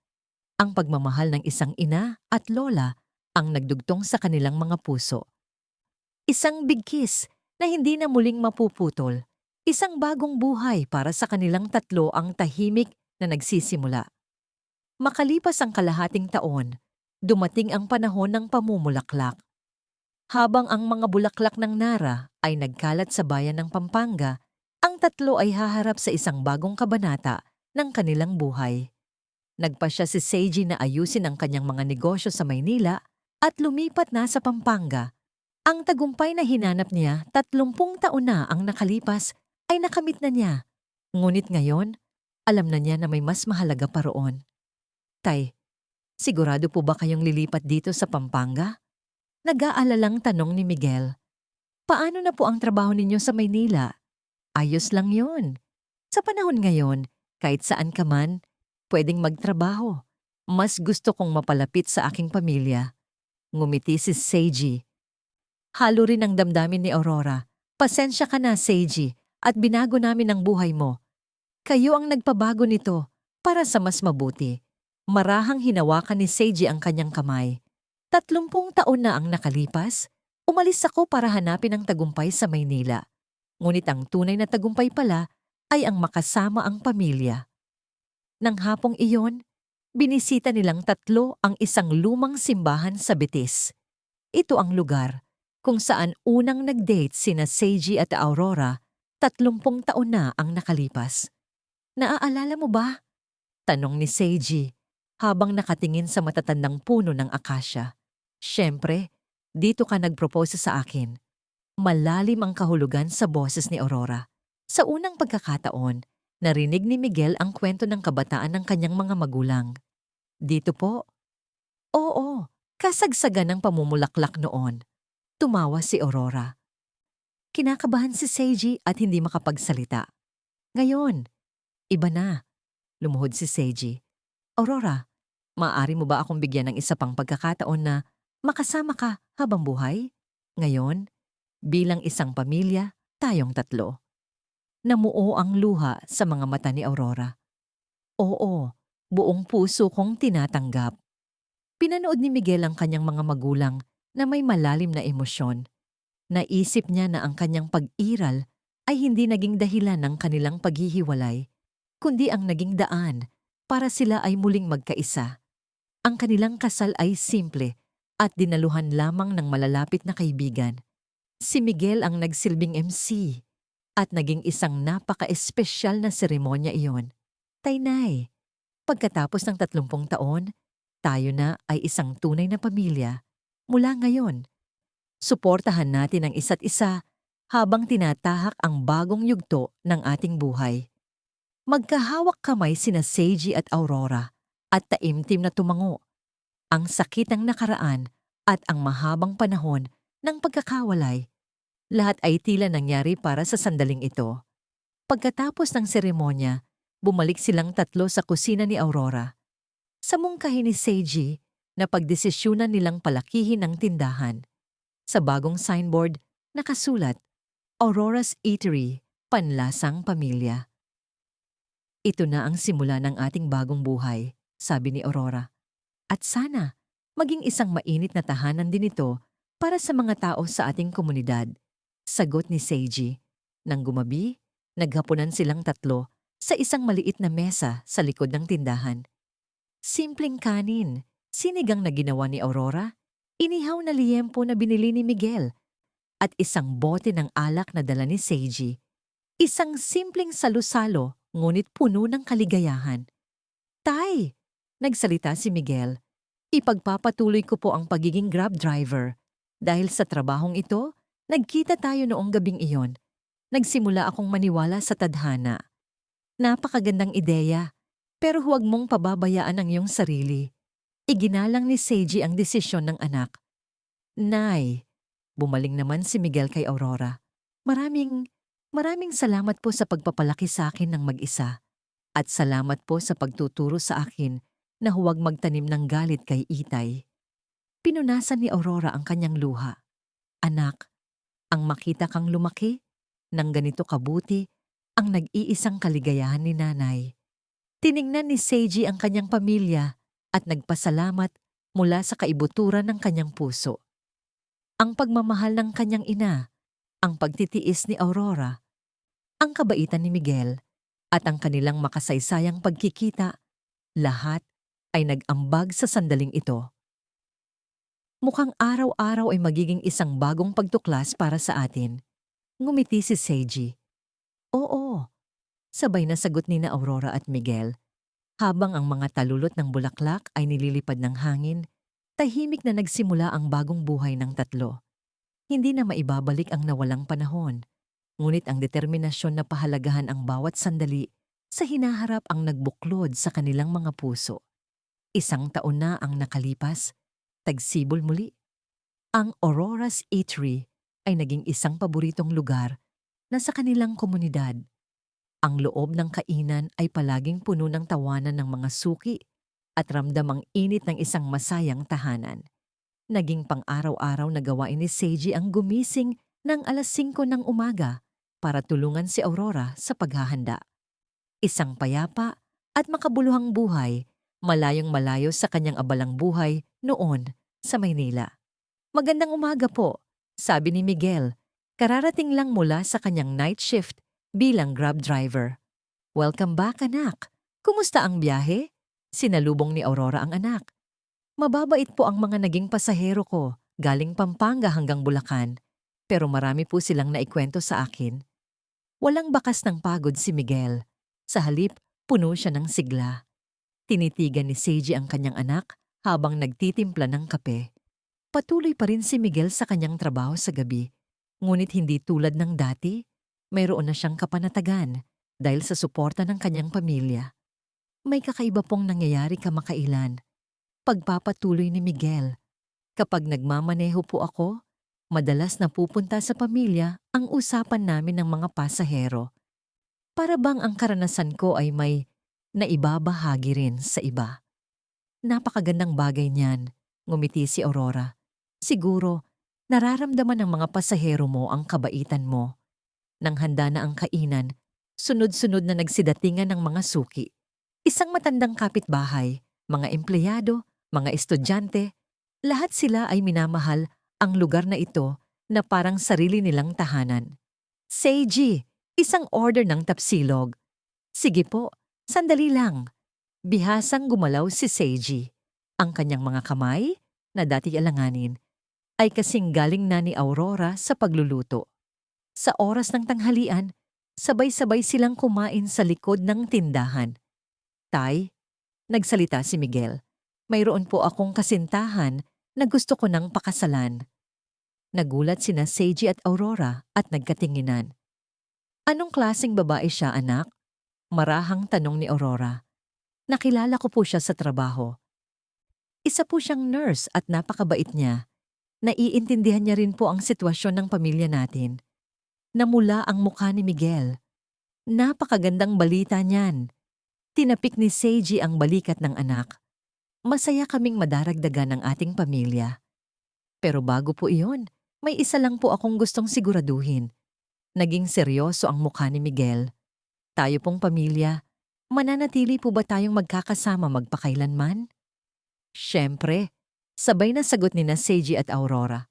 Ang pagmamahal ng isang ina at lola ang nagdugtong sa kanilang mga puso. Isang bigkis na hindi na muling mapuputol. Isang bagong buhay para sa kanilang tatlo ang tahimik na nagsisimula. Makalipas ang kalahating taon, dumating ang panahon ng pamumulaklak. Habang ang mga bulaklak ng Nara ay nagkalat sa bayan ng Pampanga, ang tatlo ay haharap sa isang bagong kabanata ng kanilang buhay. Nagpasya si Seiji na ayusin ang kanyang mga negosyo sa Maynila at lumipat na sa Pampanga. Ang tagumpay na hinanap niya 30 taon na ang nakalipas ay nakamit na niya. Ngunit ngayon, alam na niya na may mas mahalaga pa roon. Tay, sigurado po ba kayong lilipat dito sa Pampanga? Nag-aalalang tanong ni Miguel. Paano na po ang trabaho ninyo sa Maynila? Ayos lang yun. Sa panahon ngayon, kahit saan ka man, pwedeng magtrabaho. Mas gusto kong mapalapit sa aking pamilya. Ngumiti si Seiji. Halo rin ang damdamin ni Aurora. Pasensya ka na, Seiji, at binago namin ang buhay mo. Kayo ang nagpabago nito para sa mas mabuti. Marahang hinawakan ni Seiji ang kanyang kamay. 30 taon na ang nakalipas, umalis ako para hanapin ang tagumpay sa Maynila. Ngunit ang tunay na tagumpay pala ay ang makasama ang pamilya. Nang hapong iyon, binisita nilang tatlo ang isang lumang simbahan sa Betis. Ito ang lugar kung saan unang nag-date sina Seiji at Aurora, 30 taon na ang nakalipas. Naaalala mo ba? Tanong ni Seiji habang nakatingin sa matatandang puno ng akasya. Siyempre, dito ka nagpropose sa akin. Malalim ang kahulugan sa boses ni Aurora. Sa unang pagkakataon, narinig ni Miguel ang kwento ng kabataan ng kanyang mga magulang. Dito po? Oo, kasagsagan ng pamumulaklak noon. Tumawa si Aurora. Kinakabahan si Seiji at hindi makapagsalita. Ngayon, iba na. Lumuhod si Seiji. Aurora, maaari mo ba akong bigyan ng isa pang pagkakataon na makasama ka habang buhay? Ngayon, bilang isang pamilya, tayong tatlo. Namuo ang luha sa mga mata ni Aurora. Oo, buong puso kong tinatanggap. Pinanood ni Miguel ang kanyang mga magulang na may malalim na emosyon. Naisip niya na ang kanyang pag-iral ay hindi naging dahilan ng kanilang paghihiwalay, kundi ang naging daan para sila ay muling magkaisa. Ang kanilang kasal ay simple at dinaluhan lamang ng malalapit na kaibigan. Si Miguel ang nagsilbing MC. At naging isang napaka-espesyal na seremonya iyon. Tainay, pagkatapos ng 30 taon, tayo na ay isang tunay na pamilya. Mula ngayon, suportahan natin ang isa't isa habang tinatahak ang bagong yugto ng ating buhay. Magkahawak kamay sina Seiji at Aurora at taimtim na tumango. Ang sakit ng nakaraan at ang mahabang panahon ng pagkakawalay, lahat ay tila nangyari para sa sandaling ito. Pagkatapos ng seremonya, bumalik silang tatlo sa kusina ni Aurora. Sa mungkahi ni Seiji na pagdesisyunan nilang palakihin ang tindahan. Sa bagong signboard, nakasulat, Aurora's Eatery, Panlasang Pamilya. Ito na ang simula ng ating bagong buhay, sabi ni Aurora. At sana, maging isang mainit na tahanan din ito para sa mga tao sa ating komunidad. Sagot ni Seiji. Nang gumabi, naghapunan silang tatlo sa isang maliit na mesa sa likod ng tindahan. Simpleng kanin, sinigang na ginawa ni Aurora, inihaw na liyempo na binili ni Miguel, at isang bote ng alak na dala ni Seiji. Isang simpleng salusalo, ngunit puno ng kaligayahan. Tay, nagsalita si Miguel, ipagpapatuloy ko po ang pagiging Grab driver. Dahil sa trabahong ito, nagkita tayo noong gabing iyon. Nagsimula akong maniwala sa tadhana. Napakagandang ideya, pero huwag mong pababayaan ang iyong sarili. Iginalang ni Seiji ang desisyon ng anak. Nay, bumaling naman si Miguel kay Aurora. Maraming salamat po sa pagpapalaki sa akin ng mag-isa. At salamat po sa pagtuturo sa akin na huwag magtanim ng galit kay Itay. Pinunasan ni Aurora ang kanyang luha. Anak, ang makita kang lumaki, ng ganito kabuti, ang nag-iisang kaligayahan ni nanay. Tiningnan ni Seiji ang kanyang pamilya at nagpasalamat mula sa kaibuturan ng kanyang puso. Ang pagmamahal ng kanyang ina, ang pagtitiis ni Aurora, ang kabaitan ni Miguel, at ang kanilang makasaysayang pagkikita, lahat ay nag-ambag sa sandaling ito. Mukhang araw-araw ay magiging isang bagong pagtuklas para sa atin. Ngumiti si Seiji. Oo, sabay na sagot ni na Aurora at Miguel. Habang ang mga talulot ng bulaklak ay nililipad ng hangin, tahimik na nagsimula ang bagong buhay ng tatlo. Hindi na maibabalik ang nawalang panahon, ngunit ang determinasyon na pahalagahan ang bawat sandali sa hinaharap ang nagbuklod sa kanilang mga puso. 1 taon na ang nakalipas, tagsibol muli. Ang Aurora's Eatery ay naging isang paboritong lugar na sa kanilang komunidad. Ang loob ng kainan ay palaging puno ng tawanan ng mga suki at ramdam ang init ng isang masayang tahanan. Naging pang-araw-araw na gawain ni Seiji ang gumising ng 5:00 ng umaga para tulungan si Aurora sa paghahanda. Isang payapa at makabuluhang buhay, malayong-malayo sa kanyang abalang buhay noon sa Maynila. Magandang umaga po, sabi ni Miguel. Kararating lang mula sa kanyang night shift bilang Grab driver. Welcome back, anak. Kumusta ang biyahe? Sinalubong ni Aurora ang anak. Mababait po ang mga naging pasahero ko, galing Pampanga hanggang Bulacan. Pero marami po silang naikwento sa akin. Walang bakas ng pagod si Miguel. Sa halip, puno siya ng sigla. Tinitigan ni Seiji ang kanyang anak habang nagtitimpla ng kape. Patuloy pa rin si Miguel sa kanyang trabaho sa gabi. Ngunit hindi tulad ng dati, mayroon na siyang kapanatagan dahil sa suporta ng kanyang pamilya. May kakaiba pong nangyayari kamakailan. Pagpapatuloy ni Miguel. Kapag nagmamaneho po ako, madalas napupunta sa pamilya ang usapan namin ng mga pasahero. Para bang ang karanasan ko ay may naibabahagi rin sa iba. Napakagandang bagay niyan, ngumiti si Aurora. Siguro, nararamdaman ng mga pasahero mo ang kabaitan mo. Nang handa na ang kainan, sunod-sunod na nagsidatingan ng mga suki. Isang matandang kapitbahay, mga empleyado, mga estudyante, lahat sila ay minamahal ang lugar na ito na parang sarili nilang tahanan. Seiji, isang order ng tapsilog. Sige po, sandali lang. Bihasang gumalaw si Seiji. Ang kanyang mga kamay, na dati alanganin, ay kasing galing na ni Aurora sa pagluluto. Sa oras ng tanghalian, Sabay-sabay silang kumain sa likod ng tindahan. Tay, nagsalita si Miguel. Mayroon po akong kasintahan na gusto ko nang pakasalan. Nagulat sina Seiji at Aurora at nagkatinginan. Anong klaseng babae siya, anak? Marahang tanong ni Aurora. Nakilala ko po siya sa trabaho. Isa po siyang nurse at napakabait niya. Naiintindihan niya rin po ang sitwasyon ng pamilya natin. Namula ang mukha ni Miguel. Napakagandang balita niyan. Tinapik ni Seiji ang balikat ng anak. Masaya kaming madaragdagan ng ating pamilya. Pero bago po iyon, may isa lang po akong gustong siguraduhin. Naging seryoso ang mukha ni Miguel. Tayo pong pamilya, mananatili po ba tayong magkakasama magpakailanman? Siyempre, sabay na sagot ni na Seiji at Aurora.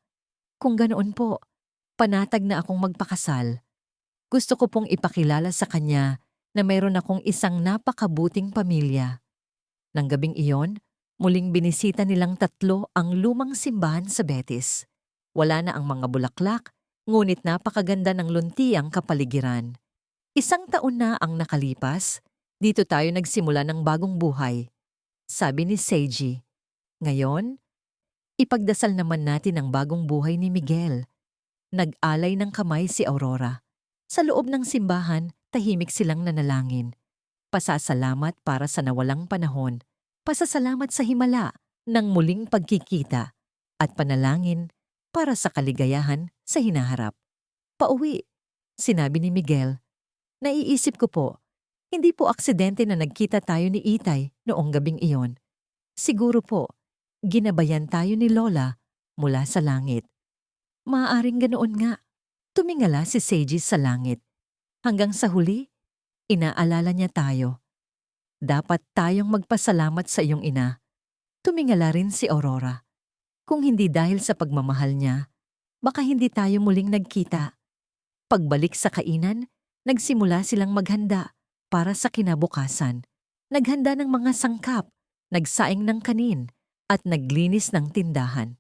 Kung ganoon po, panatag na akong magpakasal. Gusto ko pong ipakilala sa kanya na mayroon akong isang napakabuting pamilya. Nang gabing iyon, muling binisita nilang tatlo ang lumang simbahan sa Betis. Wala na ang mga bulaklak, ngunit napakaganda ng luntiang kapaligiran. 1 taon na ang nakalipas, dito tayo nagsimula ng bagong buhay. Sabi ni Seiji. Ngayon, ipagdasal naman natin ang bagong buhay ni Miguel. Nag-alay ng kamay si Aurora. Sa loob ng simbahan, tahimik silang nanalangin. Pasasalamat para sa nawalang panahon. Pasasalamat sa himala ng muling pagkikita. At panalangin para sa kaligayahan sa hinaharap. Pauwi, sinabi ni Miguel. Naiisip ko po, hindi po aksidente na nagkita tayo ni Itay noong gabing iyon. Siguro po, ginabayan tayo ni Lola mula sa langit. Maaaring ganoon nga. Tumingala si Seiji sa langit. Hanggang sa huli, inaalala niya tayo. Dapat tayong magpasalamat sa iyong ina. Tumingala rin si Aurora. Kung hindi dahil sa pagmamahal niya, baka hindi tayo muling nagkita. Pagbalik sa kainan, nagsimula silang maghanda para sa kinabukasan. Naghanda ng mga sangkap, nagsaing ng kanin, at naglinis ng tindahan.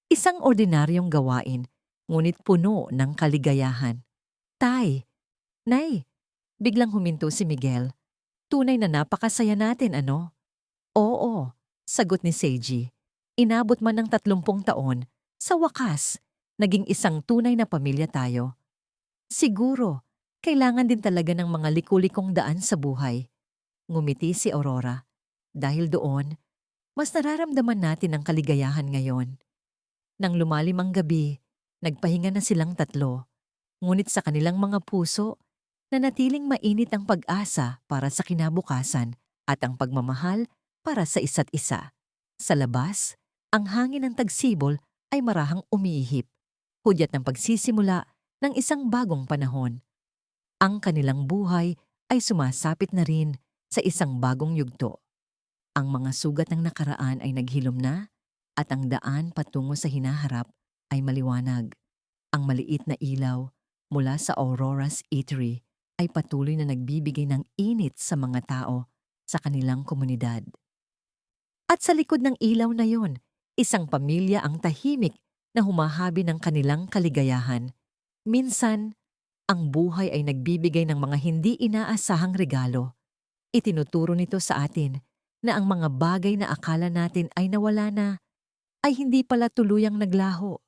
Isang ordinaryong gawain, ngunit puno ng kaligayahan. Tay, Nay, biglang huminto si Miguel. Tunay na napakasaya natin, ano? Oo, sagot ni Seiji. Inabot man ng 30 taon, sa wakas, naging isang tunay na pamilya tayo. Siguro, kailangan din talaga ng mga likulikong daan sa buhay. Ngumiti si Aurora. Dahil doon, mas nararamdaman natin ang kaligayahan ngayon. Nang lumalim ang gabi, nagpahinga na silang tatlo. Ngunit sa kanilang mga puso, nanatiling mainit ang pag-asa para sa kinabukasan at ang pagmamahal para sa isa't isa. Sa labas, ang hangin ng tagsibol ay marahang umiihip, hudyat ng pagsisimula ng isang bagong panahon. Ang kanilang buhay ay sumasapit na rin sa isang bagong yugto. Ang mga sugat ng nakaraan ay naghilom na at ang daan patungo sa hinaharap ay maliwanag. Ang maliit na ilaw mula sa Aurora's Eatery ay patuloy na nagbibigay ng init sa mga tao sa kanilang komunidad. At sa likod ng ilaw na yon, isang pamilya ang tahimik na humahabi ng kanilang kaligayahan. Minsan, ang buhay ay nagbibigay ng mga hindi inaasahang regalo. Itinuturo nito sa atin na ang mga bagay na akala natin ay nawala na, ay hindi pala tuluyang naglaho.